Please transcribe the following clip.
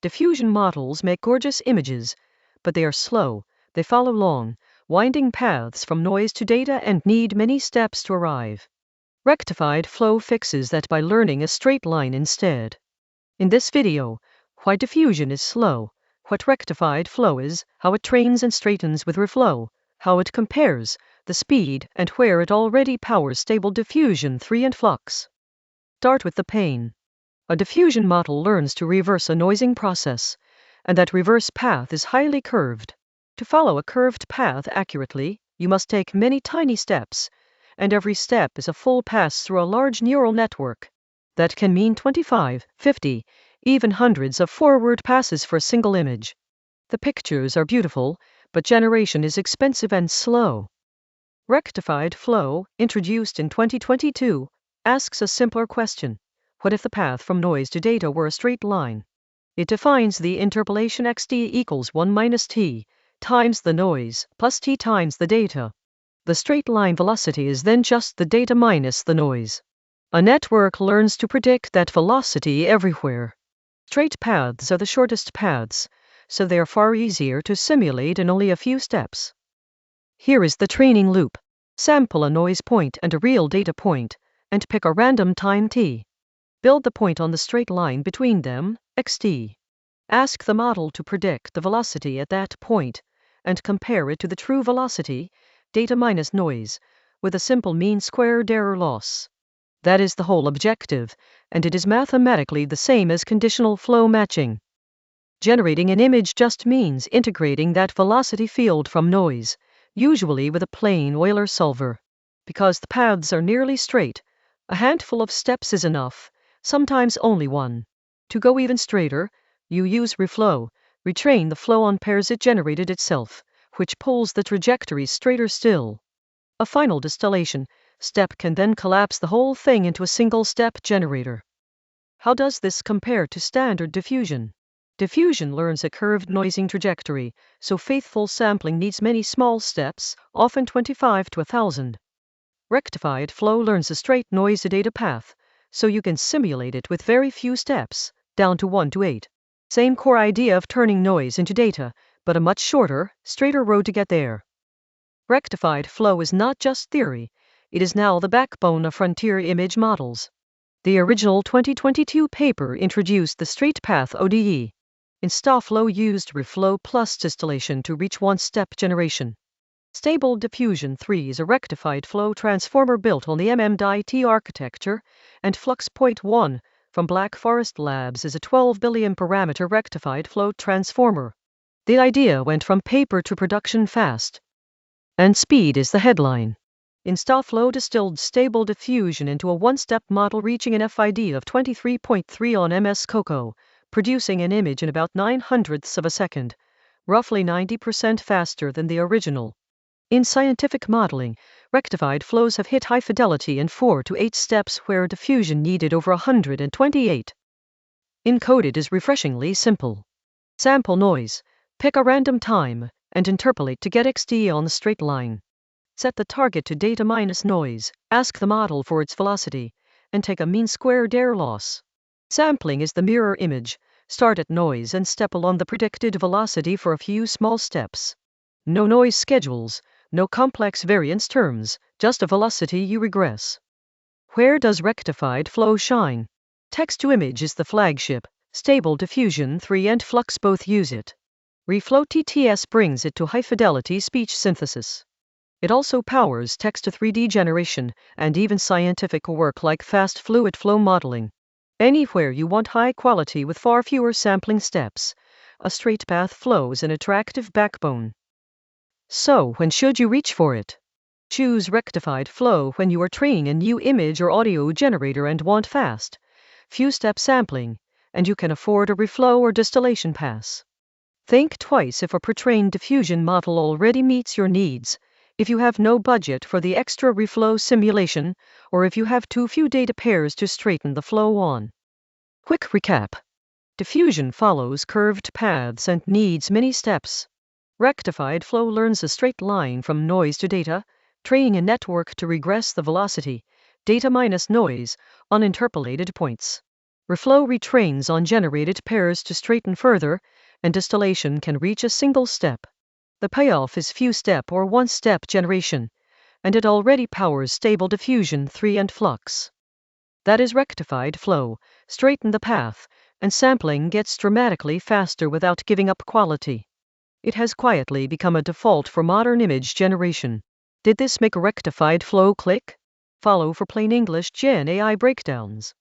Diffusion models make gorgeous images, but they are slow. They follow long, winding paths from noise to data and need many steps to arrive. Rectified flow fixes that by learning a straight line instead. In this video, why diffusion is slow, what rectified flow is, how it trains and straightens with reflow, how it compares, the speed, and where it already powers Stable Diffusion 3 and FLUX. Start with the pain. A diffusion model learns to reverse a noising process, and that reverse path is highly curved. To follow a curved path accurately, you must take many tiny steps, and every step is a full pass through a large neural network. That can mean 25, 50, even hundreds of forward passes for a single image. The pictures are beautiful, but generation is expensive and slow. Rectified flow, introduced in 2022, asks a simpler question. What if the path from noise to data were a straight line? It defines the interpolation xt equals 1 minus t times the noise plus t times the data. The straight line velocity is then just the data minus the noise. A network learns to predict that velocity everywhere. Straight paths are the shortest paths, so they are far easier to simulate in only a few steps. Here is the training loop. Sample a noise point and a real data point, and pick a random time t. Build the point on the straight line between them, xt. Ask the model to predict the velocity at that point, and compare it to the true velocity, data minus noise, with a simple mean-squared error loss. That is the whole objective, and it is mathematically the same as conditional flow matching. Generating an image just means integrating that velocity field from noise, usually with a plain Euler solver. Because the paths are nearly straight, a handful of steps is enough, sometimes only one. To go even straighter, you use reflow, retrain the flow on pairs it generated itself, which pulls the trajectory straighter still. A final distillation step can then collapse the whole thing into a single-step generator. How does this compare to standard diffusion? Diffusion learns a curved noising trajectory, so faithful sampling needs many small steps, often 25 to 1,000. Rectified flow learns a straight noise to data path, so you can simulate it with very few steps, down to 1 to 8. Same core idea of turning noise into data, but a much shorter, straighter road to get there. Rectified flow is not just theory, it is now the backbone of frontier image models. The original 2022 paper introduced the straight path ODE. InstaFlow used reflow plus distillation to reach one-step generation. Stable Diffusion 3 is a rectified flow transformer built on the MMDIT architecture, and FLUX.1 from Black Forest Labs is a 12 billion parameter rectified flow transformer. The idea went from paper to production fast. And speed is the headline. InstaFlow distilled Stable Diffusion into a one-step model reaching an FID of 23.3 on MS Cocoa, producing an image in about 9/100ths of a second, roughly 90% faster than the original. In scientific modeling, rectified flows have hit high fidelity in 4 to 8 steps where diffusion needed over 128. Encoded is refreshingly simple. Sample noise, pick a random time, and interpolate to get xt on the straight line. Set the target to data minus noise, ask the model for its velocity, and take a mean-squared error loss. Sampling is the mirror image. Start at noise and step along the predicted velocity for a few small steps. No noise schedules, no complex variance terms, just a velocity you regress. Where does rectified flow shine? Text-to-image is the flagship. Stable Diffusion 3 and FLUX both use it. Reflow TTS brings it to high-fidelity speech synthesis. It also powers text-to-3D generation and even scientific work like fast fluid flow modeling. Anywhere you want high quality with far fewer sampling steps, a straight path flow is an attractive backbone. So, when should you reach for it? Choose rectified flow when you are training a new image or audio generator and want fast, few-step sampling, and you can afford a reflow or distillation pass. Think twice if a pre-trained diffusion model already meets your needs, if you have no budget for the extra reflow simulation, or if you have too few data pairs to straighten the flow on. Quick recap. Diffusion follows curved paths and needs many steps. Rectified flow learns a straight line from noise to data, training a network to regress the velocity, data minus noise, on interpolated points. Reflow retrains on generated pairs to straighten further, and distillation can reach a single step. The payoff is few-step or one-step generation, and it already powers Stable Diffusion 3 and FLUX. That is rectified flow, straighten the path, and sampling gets dramatically faster without giving up quality. It has quietly become a default for modern image generation. Did this make a rectified flow click? Follow for plain English Gen AI breakdowns.